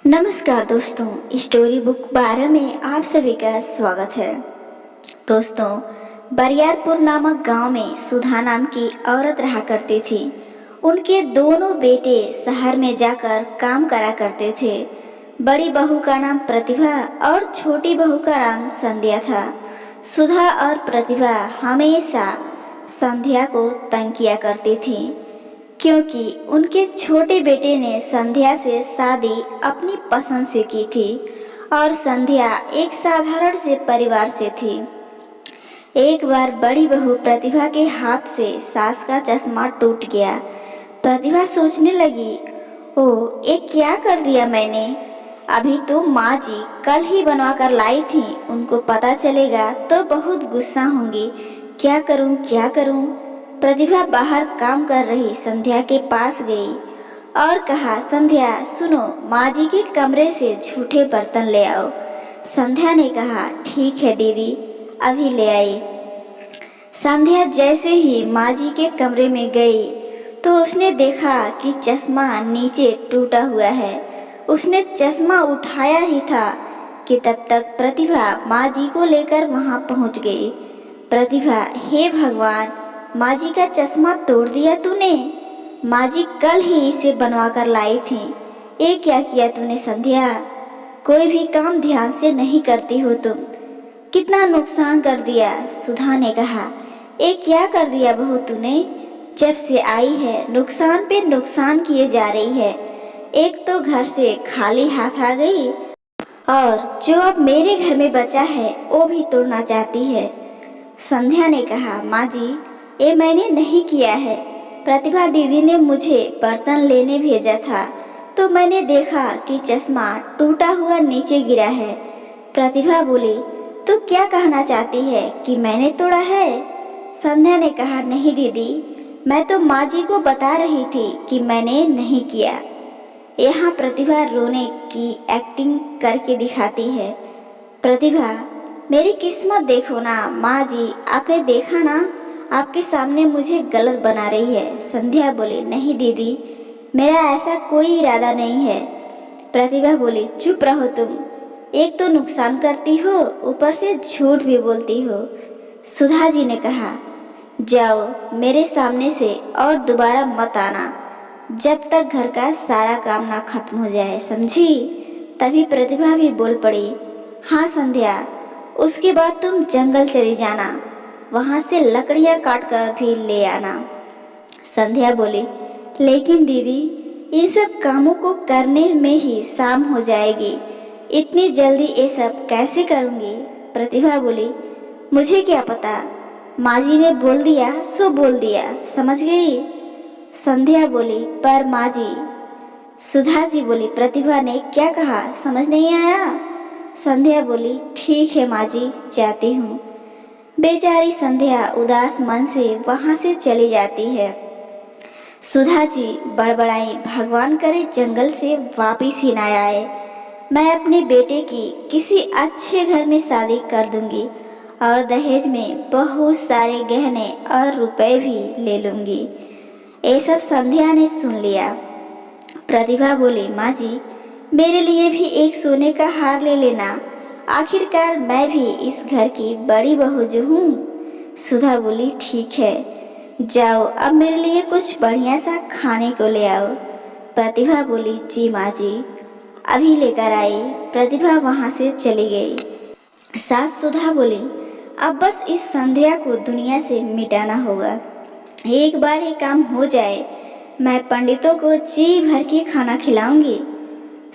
नमस्कार दोस्तों, story book 12 में आप सभी का स्वागत है। दोस्तों, बरियारपुर नामक गांव में सुधा नाम की औरत रहा करती थी। उनके दोनों बेटे शहर में जाकर काम करा करते थे। बड़ी बहू का नाम प्रतिभा और छोटी बहू का नाम संध्या था। सुधा और प्रतिभा हमेशा संध्या को तंग किया करती थी, क्योंकि उनके छोटे बेटे ने संध्या से शादी अपनी पसंद से की थी और संध्या एक साधारण से परिवार से थी। एक बार बड़ी बहू प्रतिभा के हाथ से सास का चश्मा टूट गया। प्रतिभा सोचने लगी, ओ ये क्या कर दिया मैंने। अभी तो माँ जी कल ही बनवा कर लाई थी, उनको पता चलेगा तो बहुत गुस्सा होंगी। क्या करूं क्या करूं। प्रतिभा बाहर काम कर रही संध्या के पास गई और कहा, संध्या सुनो, माँ जी के कमरे से झूठे बर्तन ले आओ। संध्या ने कहा, ठीक है दीदी, अभी ले आई। संध्या जैसे ही माँ जी के कमरे में गई तो उसने देखा कि चश्मा नीचे टूटा हुआ है। उसने चश्मा उठाया ही था कि तब तक प्रतिभा माँ जी को लेकर वहां पहुंच गई। प्रतिभा, हे भगवान, माँ जी का चश्मा तोड़ दिया तूने। माँ जी कल ही इसे बनवा कर लाई थी। ये क्या किया तूने संध्या। कोई भी काम ध्यान से नहीं करती हो तुम। कितना नुकसान कर दिया। सुधा ने कहा, ये क्या कर दिया बहू तूने। जब से आई है नुकसान पे नुकसान किए जा रही है। एक तो घर से खाली हाथ आ गई और जो अब मेरे घर में बचा है वो भी तोड़ना चाहती है। संध्या ने कहा, माँ जी ये मैंने नहीं किया है। प्रतिभा दीदी ने मुझे बर्तन लेने भेजा था तो मैंने देखा कि चश्मा टूटा हुआ नीचे गिरा है। प्रतिभा बोली, तू क्या कहना चाहती है कि मैंने तोड़ा है। संध्या ने कहा, नहीं दीदी, मैं तो माँ जी को बता रही थी कि मैंने नहीं किया। यहाँ प्रतिभा रोने की एक्टिंग करके दिखाती है। प्रतिभा, मेरी किस्मत देखो ना माँ जी, आपने देखा ना, आपके सामने मुझे गलत बना रही है। संध्या बोली, नहीं दीदी, मेरा ऐसा कोई इरादा नहीं है। प्रतिभा बोली, चुप रहो तुम, एक तो नुकसान करती हो, ऊपर से झूठ भी बोलती हो। सुधा जी ने कहा, जाओ मेरे सामने से और दोबारा मत आना जब तक घर का सारा काम ना खत्म हो जाए, समझी। तभी प्रतिभा भी बोल पड़ी, हाँ संध्या, उसके बाद तुम जंगल चली जाना, वहां से लकड़ियां काट कर भी ले आना। संध्या बोली, लेकिन दीदी, इन सब कामों को करने में ही शाम हो जाएगी, इतनी जल्दी ये सब कैसे करूंगी। प्रतिभा बोली, मुझे क्या पता, माँ जी ने बोल दिया सो बोल दिया, समझ गई। संध्या बोली, पर माँ जी। सुधा जी बोली, प्रतिभा ने क्या कहा समझ नहीं आया। संध्या बोली, ठीक है माँ जी, जाती हूँ। बेचारी संध्या उदास मन से वहां से चली जाती है। सुधा जी बड़बड़ाई, भगवान करे जंगल से वापिस ही ना आए। मैं अपने बेटे की किसी अच्छे घर में शादी कर दूंगी और दहेज में बहुत सारे गहने और रुपए भी ले लूंगी। ये सब संध्या ने सुन लिया। प्रतिभा बोली, माँ जी, मेरे लिए भी एक सोने का हार ले लेना, आखिरकार मैं भी इस घर की बड़ी बहू जो हूँ। सुधा बोली, ठीक है, जाओ अब मेरे लिए कुछ बढ़िया सा खाने को ले आओ। प्रतिभा बोली, जी माँ जी, अभी लेकर आई। प्रतिभा वहाँ से चली गई। सास सुधा बोली, अब बस इस संध्या को दुनिया से मिटाना होगा। एक बार ये काम हो जाए, मैं पंडितों को जी भर के खाना खिलाऊंगी।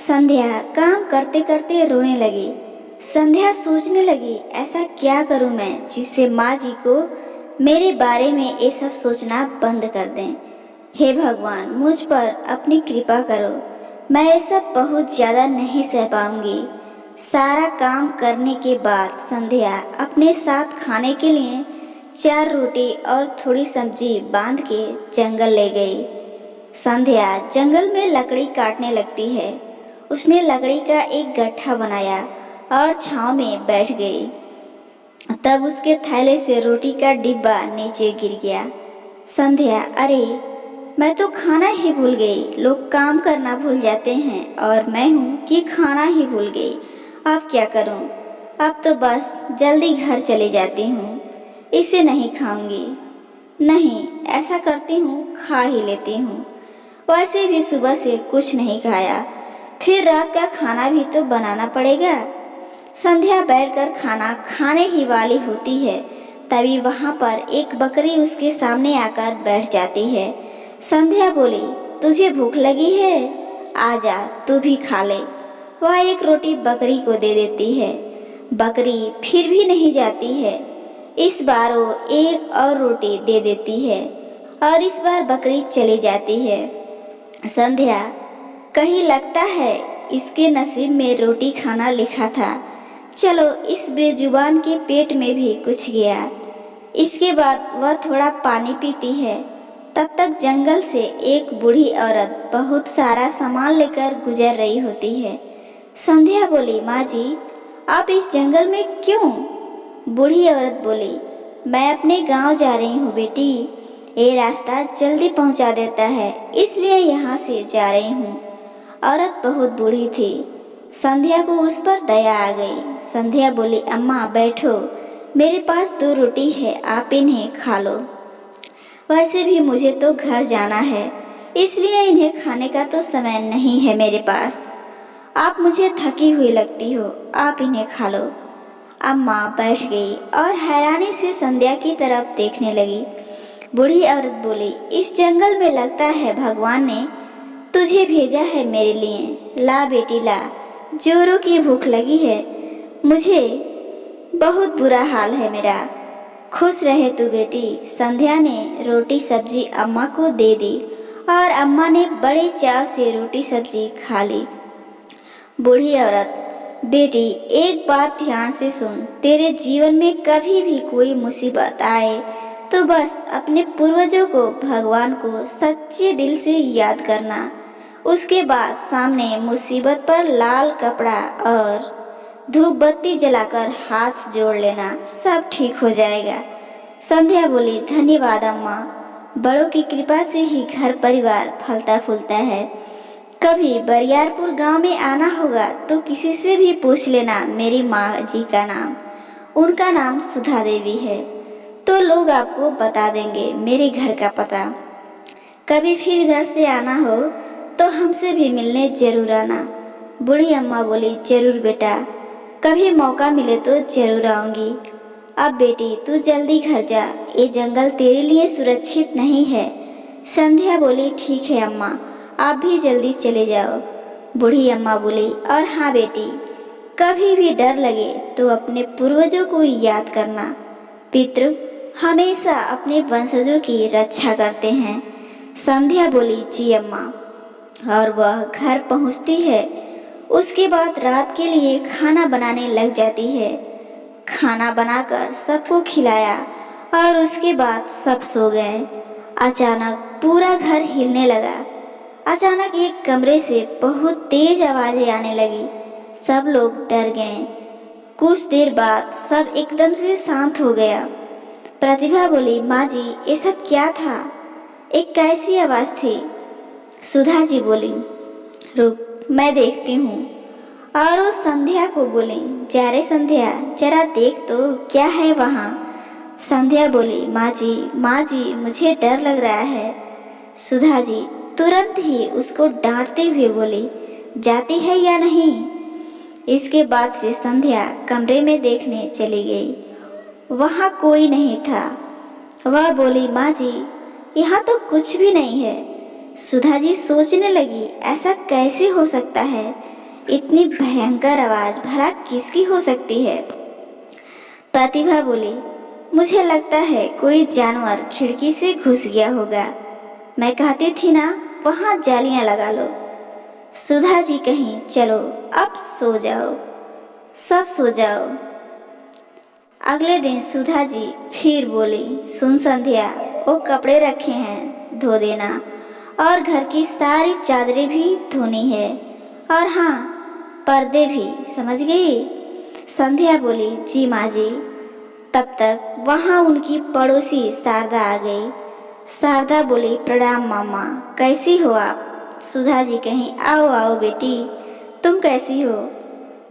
संध्या काम करते करते रोने लगी। संध्या सोचने लगी, ऐसा क्या करूं मैं जिससे माँ जी को मेरे बारे में ये सब सोचना बंद कर दें। हे भगवान, मुझ पर अपनी कृपा करो, मैं ये सब बहुत ज़्यादा नहीं सह पाऊंगी। सारा काम करने के बाद संध्या अपने साथ खाने के लिए 4 रोटी और थोड़ी सब्जी बांध के जंगल ले गई। संध्या जंगल में लकड़ी काटने लगती है। उसने लकड़ी का एक गट्ठा बनाया और छांव में बैठ गई। तब उसके थैले से रोटी का डिब्बा नीचे गिर गया। संध्या, अरे मैं तो खाना ही भूल गई। लोग काम करना भूल जाते हैं और मैं हूँ कि खाना ही भूल गई। अब क्या करूँ? अब तो बस जल्दी घर चली जाती हूँ। इसे नहीं खाऊंगी। नहीं, ऐसा करती हूँ, खा ही लेती हूँ। वैसे भी सुबह से कुछ नहीं खाया, फिर रात का खाना भी तो बनाना पड़ेगा। संध्या बैठकर खाना खाने ही वाली होती है, तभी वहाँ पर एक बकरी उसके सामने आकर बैठ जाती है। संध्या बोली, तुझे भूख लगी है? आजा, तू भी खा ले। वह एक रोटी बकरी को दे देती है। बकरी फिर भी नहीं जाती है। इस बार वो एक और रोटी दे देती है और इस बार बकरी चली जाती है। संध्या, कहीं लगता है इसके नसीब में रोटी खाना लिखा था। चलो, इस बेजुबान के पेट में भी कुछ गया। इसके बाद वह थोड़ा पानी पीती है। तब तक जंगल से एक बूढ़ी औरत बहुत सारा सामान लेकर गुजर रही होती है। संध्या बोली, माँ जी, आप इस जंगल में क्यों? बूढ़ी औरत बोली, मैं अपने गांव जा रही हूँ बेटी। ये रास्ता जल्दी पहुंचा देता है, इसलिए यहाँ से जा रही हूँ। औरत बहुत बूढ़ी थी। संध्या को उस पर दया आ गई। संध्या बोली, अम्मा बैठो, मेरे पास 2 रोटी है, आप इन्हें खा लो। वैसे भी मुझे तो घर जाना है, इसलिए इन्हें खाने का तो समय नहीं है मेरे पास। आप मुझे थकी हुई लगती हो, आप इन्हें खा लो। अम्मा बैठ गई और हैरानी से संध्या की तरफ देखने लगी। बूढ़ी औरत बोली, इस जंगल में लगता है भगवान ने तुझे भेजा है मेरे लिए। ला बेटी ला, जोरों की भूख लगी है। मुझे बहुत बुरा हाल है मेरा। खुश रहे तू बेटी। संध्या ने रोटी सब्जी अम्मा को दे दी और अम्मा ने बड़े चाव से रोटी सब्जी खा ली। बूढ़ी औरत, बेटी एक बात ध्यान से सुन, तेरे जीवन में कभी भी कोई मुसीबत आए तो बस अपने पूर्वजों को, भगवान को सच्चे दिल से याद करना। उसके बाद सामने मुसीबत पर लाल कपड़ा और धूप बत्ती जलाकर हाथ जोड़ लेना, सब ठीक हो जाएगा। संध्या बोली, धन्यवाद अम्मा, बड़ों की कृपा से ही घर परिवार फलता फूलता है। कभी बरियारपुर गांव में आना होगा तो किसी से भी पूछ लेना मेरी माँ जी का नाम। उनका नाम सुधा देवी है, तो लोग आपको बता देंगे मेरे घर का पता। कभी फिर इधर से आना हो तो हमसे भी मिलने जरूर आना। बूढ़ी अम्मा बोली, जरूर बेटा, कभी मौका मिले तो जरूर आऊंगी। अब बेटी तू जल्दी घर जा, ये जंगल तेरे लिए सुरक्षित नहीं है। संध्या बोली, ठीक है अम्मा, आप भी जल्दी चले जाओ। बूढ़ी अम्मा बोली, और हाँ बेटी, कभी भी डर लगे तो अपने पूर्वजों को याद करना। पितृ हमेशा अपने वंशजों की रक्षा करते हैं। संध्या बोली, जी अम्मा। और वह घर पहुंचती है। उसके बाद रात के लिए खाना बनाने लग जाती है। खाना बनाकर सबको खिलाया और उसके बाद सब सो गए। अचानक पूरा घर हिलने लगा। अचानक एक कमरे से बहुत तेज आवाजें आने लगी। सब लोग डर गए। कुछ देर बाद सब एकदम से शांत हो गया। प्रतिभा बोली, माँ जी, ये सब क्या था? एक कैसी आवाज थी? सुधा जी बोली, रुक मैं देखती हूँ। और वो संध्या को बोली, जा रे संध्या, जरा देख तो क्या है वहाँ। संध्या बोली, माँ जी मुझे डर लग रहा है। सुधा जी तुरंत ही उसको डांटते हुए बोली, जाती है या नहीं। इसके बाद से संध्या कमरे में देखने चली गई। वहाँ कोई नहीं था। वह बोली, माँ जी यहाँ तो कुछ भी नहीं है। सुधा जी सोचने लगी, ऐसा कैसे हो सकता है? इतनी भयंकर आवाज भला किसकी हो सकती है? प्रतिभा बोली, मुझे लगता है कोई जानवर खिड़की से घुस गया होगा। मैं कहती थी ना, वहाँ जालियां लगा लो। सुधा जी कहीं, चलो अब सो जाओ, सब सो जाओ। अगले दिन सुधा जी फिर बोली, सुन संध्या, वो कपड़े रखे हैं, धो देना, और घर की सारी चादरें भी धोनी है, और हाँ पर्दे भी, समझ गई? संध्या बोली, जी माँ जी। तब तक वहाँ उनकी पड़ोसी शारदा आ गई। शारदा बोली, प्रणाम मामा, कैसी हो आप? सुधा जी कहीं, आओ आओ बेटी, तुम कैसी हो?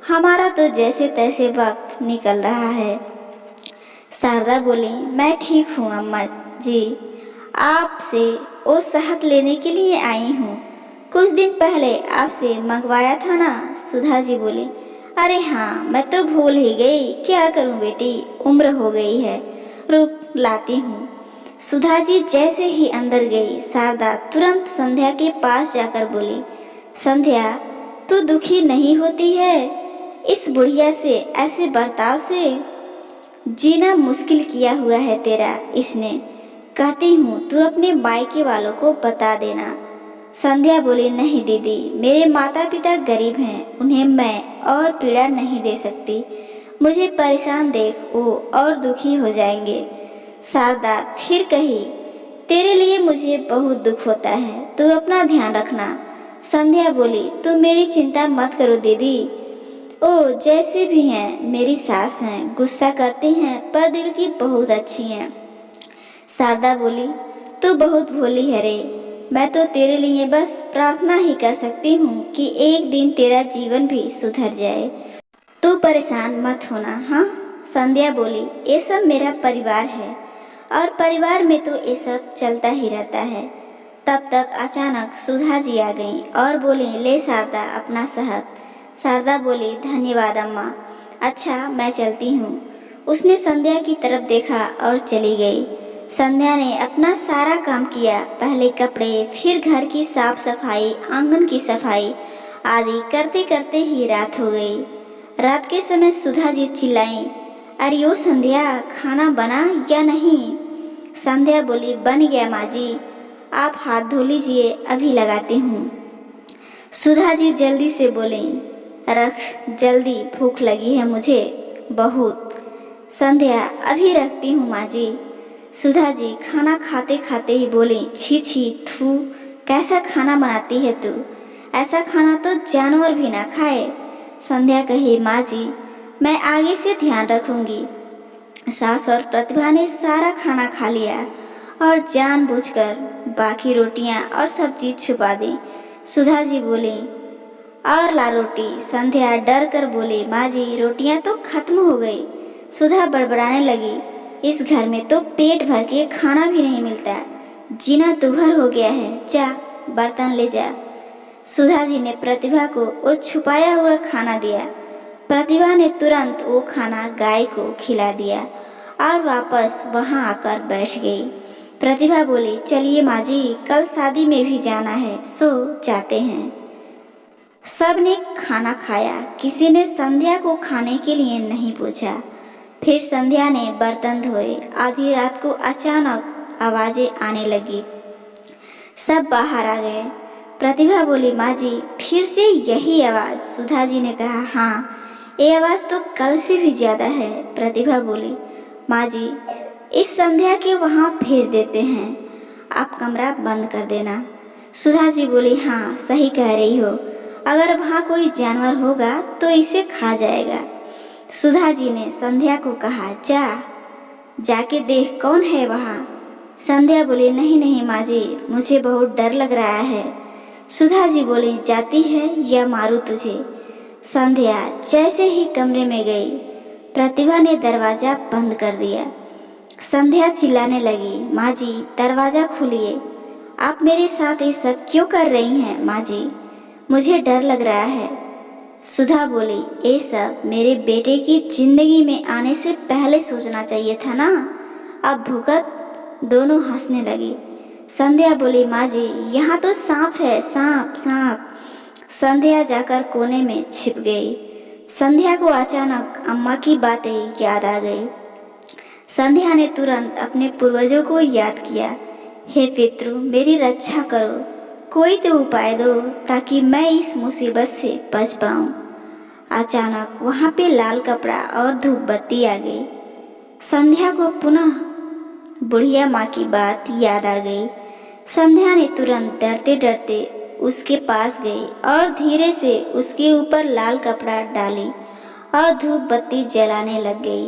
हमारा तो जैसे तैसे वक्त निकल रहा है। शारदा बोली, मैं ठीक हूँ अम्मा जी, आपसे ओ सेहत लेने के लिए आई हूँ। कुछ दिन पहले आपसे मंगवाया था ना? सुधा जी बोली, अरे हाँ, मैं तो भूल ही गई, क्या करूँ बेटी, उम्र हो गई है, रुक लाती हूँ। सुधा जी जैसे ही अंदर गई, शारदा तुरंत संध्या के पास जाकर बोली, संध्या, तू दुखी नहीं होती है? इस बुढ़िया से, ऐसे बर्ताव से? जीना मुश्किल किया हुआ है तेरा इसने। कहती हूँ तू अपने मायके वालों को बता देना। संध्या बोली, नहीं दीदी, मेरे माता पिता गरीब हैं, उन्हें मैं और पीड़ा नहीं दे सकती। मुझे परेशान देख वो और दुखी हो जाएंगे। शारदा फिर कही, तेरे लिए मुझे बहुत दुख होता है, तू अपना ध्यान रखना। संध्या बोली, तू मेरी चिंता मत करो दीदी, ओ जैसे भी हैं मेरी सास हैं, गुस्सा करती हैं पर दिल की बहुत अच्छी हैं। शारदा बोली, तू बहुत भोली है रे, मैं तो तेरे लिए बस प्रार्थना ही कर सकती हूँ कि एक दिन तेरा जीवन भी सुधर जाए। तू परेशान मत होना, हाँ? संध्या बोली, ये सब मेरा परिवार है और परिवार में तो ये सब चलता ही रहता है। तब तक अचानक सुधा जी आ गई और बोली, ले शारदा अपना शहद। शारदा बोली, धन्यवाद अम्मा, अच्छा मैं चलती हूँ। उसने संध्या की तरफ देखा और चली गई। संध्या ने अपना सारा काम किया, पहले कपड़े, फिर घर की साफ सफाई, आंगन की सफाई आदि करते करते ही रात हो गई। रात के समय सुधा जी चिल्लाई, अरे ओ संध्या, खाना बना या नहीं? संध्या बोली, बन गया माँ जी, आप हाथ धो लीजिए, अभी लगाती हूँ। सुधा जी जल्दी से बोली, रख जल्दी, भूख लगी है मुझे बहुत। संध्या, अभी रखती हूँ माँ जी। सुधा जी खाना खाते खाते ही बोली, छी छी थू, कैसा खाना बनाती है तू, ऐसा खाना तो जानवर भी ना खाए। संध्या कही, माँ जी मैं आगे से ध्यान रखूंगी। सास और प्रतिभा ने सारा खाना खा लिया और जानबूझकर बाकी रोटियां और सब्जी छुपा दी। सुधा जी बोली, और ला रोटी। संध्या डर कर बोली, माँ जी रोटियां तो खत्म हो गई। सुधा बड़बड़ाने लगी, इस घर में तो पेट भर के खाना भी नहीं मिलता, जीना दुभर हो गया है, जा बर्तन ले जा। सुधा जी ने प्रतिभा को वो छुपाया हुआ खाना दिया। प्रतिभा ने तुरंत वो खाना गाय को खिला दिया और वापस वहां आकर बैठ गई। प्रतिभा बोली, चलिए माँ जी, कल शादी में भी जाना है, सो जाते हैं। सब ने खाना खाया, किसी ने संध्या को खाने के लिए नहीं पूछा। फिर संध्या ने बर्तन धोए। आधी रात को अचानक आवाजें आने लगी, सब बाहर आ गए। प्रतिभा बोली, माँ जी फिर से यही आवाज़? सुधा जी ने कहा, हाँ, ये आवाज़ तो कल से भी ज़्यादा है। प्रतिभा बोली, माँ जी इस संध्या के वहाँ भेज देते हैं, आप कमरा बंद कर देना। सुधा जी बोली, हाँ सही कह रही हो, अगर वहाँ कोई जानवर होगा तो इसे खा जाएगा। सुधा जी ने संध्या को कहा, जाके देख कौन है वहाँ। संध्या बोली, नहीं नहीं माँ जी, मुझे बहुत डर लग रहा है। सुधा जी बोली, जाती है या मारूं तुझे? संध्या जैसे ही कमरे में गई, प्रतिभा ने दरवाजा बंद कर दिया। संध्या चिल्लाने लगी, माँ जी दरवाजा खोलिए, आप मेरे साथ ये सब क्यों कर रही हैं? माँ जी मुझे डर लग रहा है। सुधा बोली, ये सब मेरे बेटे की जिंदगी में आने से पहले सोचना चाहिए था ना, अब भुगत। दोनों हंसने लगी। संध्या बोली, माँ जी यहाँ तो सांप है, सांप सांप। संध्या जाकर कोने में छिप गई। संध्या को अचानक अम्मा की बातें याद आ गई। संध्या ने तुरंत अपने पूर्वजों को याद किया, हे पितृ मेरी रक्षा करो, कोई तो उपाय दो ताकि मैं इस मुसीबत से बच पाऊं। अचानक वहां पे लाल कपड़ा और धूप बत्ती आ गई। संध्या को पुनः बुढ़िया माँ की बात याद आ गई। संध्या ने तुरंत डरते डरते उसके पास गई और धीरे से उसके ऊपर लाल कपड़ा डाली और धूप बत्ती जलाने लग गई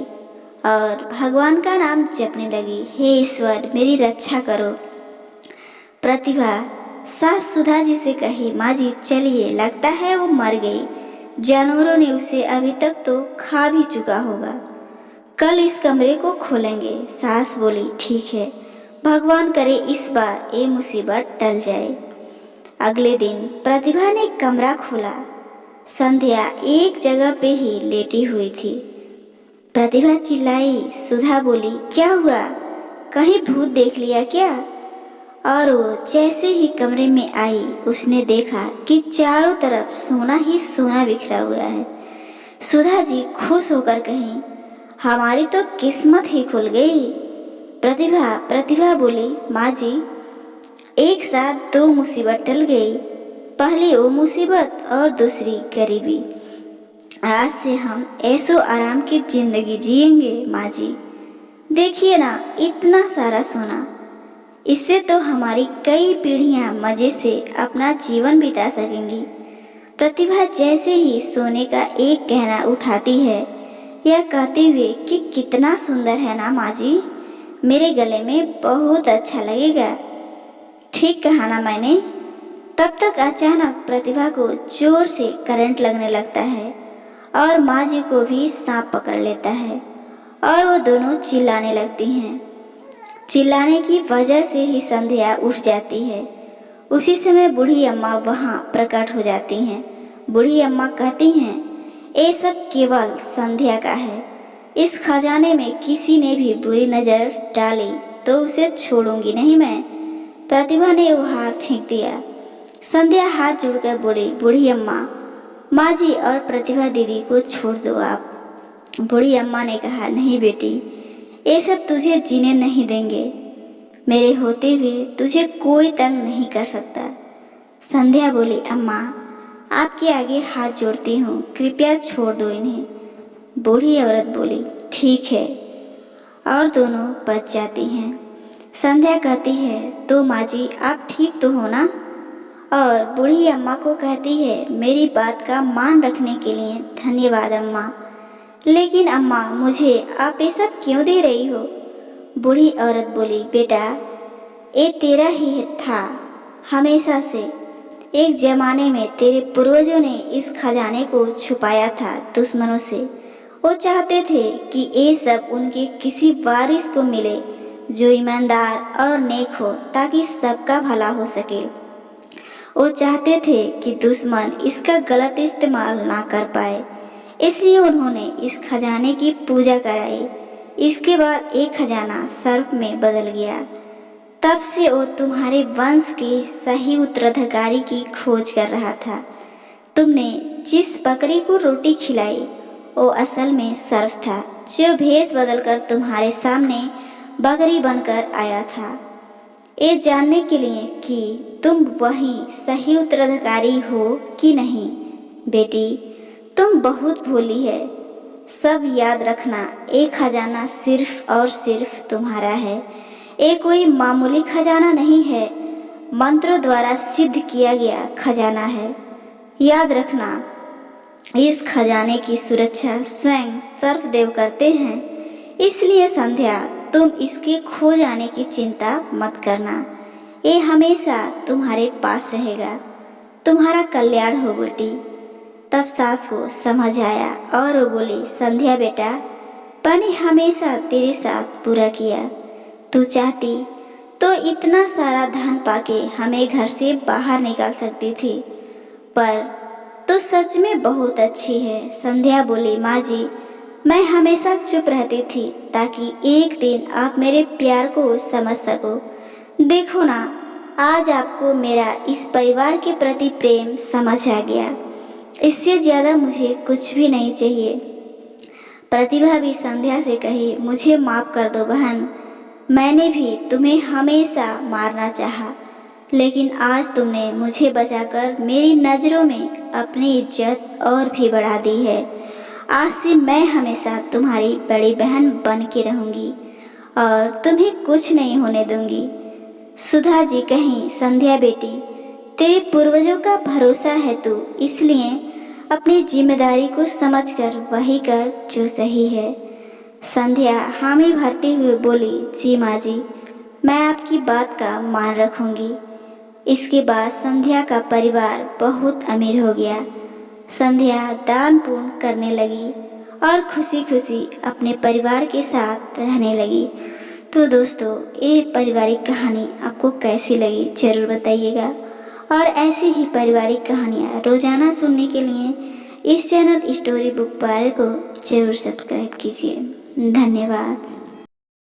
और भगवान का नाम जपने लगी, हे ईश्वर मेरी रक्षा करो। प्रतिभा सास सुधा जी से कही, माँ जी चलिए, लगता है वो मर गई। जानवरों ने उसे अभी तक तो खा भी चुका होगा। कल इस कमरे को खोलेंगे। सास बोली, ठीक है, भगवान करे इस बार ये मुसीबत टल जाए। अगले दिन प्रतिभा ने कमरा खोला। संध्या एक जगह पे ही लेटी हुई थी। प्रतिभा चिल्लाई। सुधा बोली, क्या हुआ, कहीं भूत देख लिया क्या? और वो जैसे ही कमरे में आई उसने देखा कि चारों तरफ सोना ही सोना बिखरा हुआ है। सुधा जी खुश होकर कहीं, हमारी तो किस्मत ही खुल गई। प्रतिभा बोली, माँ जी एक साथ दो मुसीबत टल गई, पहली वो मुसीबत और दूसरी गरीबी। आज से हम ऐसो आराम की जिंदगी जिएंगे। माँ जी देखिए ना, इतना सारा सोना, इससे तो हमारी कई पीढ़ियां मजे से अपना जीवन बिता सकेंगी। प्रतिभा जैसे ही सोने का एक गहना उठाती है, यह कहते हुए कि कितना सुंदर है ना माँ जी, मेरे गले में बहुत अच्छा लगेगा। ठीक कहा ना मैंने? तब तक अचानक प्रतिभा को जोर से करंट लगने लगता है और माँ जी को भी सांप पकड़ लेता है और वो दोनों चिल्लाने लगती हैं। चिल्लाने की वजह से ही संध्या उठ जाती है। उसी समय बूढ़ी अम्मा वहाँ प्रकट हो जाती हैं। बूढ़ी अम्मा कहती हैं, ये सब केवल संध्या का है। इस खजाने में किसी ने भी बुरी नज़र डाली तो उसे छोड़ूंगी नहीं मैं। प्रतिभा ने वो हार फेंक दिया। संध्या हाथ जोड़कर बोली, बूढ़ी अम्मा, माँ जी और प्रतिभा दीदी को छोड़ दो आप। बूढ़ी अम्मा ने कहा, नहीं बेटी, ये सब तुझे जीने नहीं देंगे। मेरे होते हुए तुझे कोई तंग नहीं कर सकता। संध्या बोली, अम्मा आपके आगे हाथ जोड़ती हूँ, कृपया छोड़ दो इन्हें। बूढ़ी औरत बोली, ठीक है, और दोनों बच जाती हैं। संध्या कहती है, तो माँ जी आप ठीक तो हो ना? और बूढ़ी अम्मा को कहती है, मेरी बात का मान रखने के लिए धन्यवाद अम्मा, लेकिन अम्मा मुझे आप ये सब क्यों दे रही हो? बूढ़ी औरत बोली, बेटा ये तेरा ही था हमेशा से। एक जमाने में तेरे पूर्वजों ने इस खजाने को छुपाया था दुश्मनों से। वो चाहते थे कि ये सब उनके किसी वारिस को मिले जो ईमानदार और नेक हो, ताकि सबका भला हो सके। वो चाहते थे कि दुश्मन इसका गलत इस्तेमाल ना कर पाए, इसलिए उन्होंने इस खजाने की पूजा कराई। इसके बाद एक खजाना सर्प में बदल गया। तब से वो तुम्हारे वंश के सही उत्तराधिकारी की खोज कर रहा था। तुमने जिस बकरी को रोटी खिलाई वो असल में सर्प था, जो भेष बदलकर तुम्हारे सामने बकरी बनकर आया था, ये जानने के लिए कि तुम वही सही उत्तराधिकारी हो कि नहीं। बेटी तुम बहुत भोली है। सब याद रखना, एक खजाना सिर्फ और सिर्फ तुम्हारा है। ये कोई मामूली खजाना नहीं है, मंत्रों द्वारा सिद्ध किया गया खजाना है। याद रखना, इस खजाने की सुरक्षा स्वयं सर्पदेव करते हैं। इसलिए संध्या तुम इसके खो जाने की चिंता मत करना, ये हमेशा तुम्हारे पास रहेगा। तुम्हारा कल्याण हो बेटी। तब सास को समझ आया और वो बोली, संध्या बेटा, मैंने हमेशा तेरे साथ बुरा किया। तू चाहती तो इतना सारा धन पाके हमें घर से बाहर निकाल सकती थी, पर तो सच में बहुत अच्छी है। संध्या बोली, माँ जी मैं हमेशा चुप रहती थी ताकि एक दिन आप मेरे प्यार को समझ सको। देखो ना, आज आपको मेरा इस परिवार के प्रति प्रेम समझ आ गया। इससे ज़्यादा मुझे कुछ भी नहीं चाहिए। प्रतिभा भी संध्या से कही, मुझे माफ़ कर दो बहन, मैंने भी तुम्हें हमेशा मारना चाहा, लेकिन आज तुमने मुझे बचाकर मेरी नज़रों में अपनी इज्जत और भी बढ़ा दी है। आज से मैं हमेशा तुम्हारी बड़ी बहन बन के रहूँगी और तुम्हें कुछ नहीं होने दूँगी। सुधा जी कहीं, संध्या बेटी तेरे पूर्वजों का भरोसा है तू, इसलिए अपनी जिम्मेदारी को समझकर वही कर जो सही है। संध्या हामी भरते हुए बोली, जी माँ जी, मैं आपकी बात का मान रखूँगी। इसके बाद संध्या का परिवार बहुत अमीर हो गया। संध्या दान पुण्य करने लगी और खुशी खुशी अपने परिवार के साथ रहने लगी। तो दोस्तों, ये पारिवारिक कहानी आपको कैसी लगी ज़रूर बताइएगा। और ऐसी ही पारिवारिक कहानियाँ रोज़ाना सुनने के लिए इस चैनल स्टोरी बुक बारे को ज़रूर सब्सक्राइब कीजिए। धन्यवाद।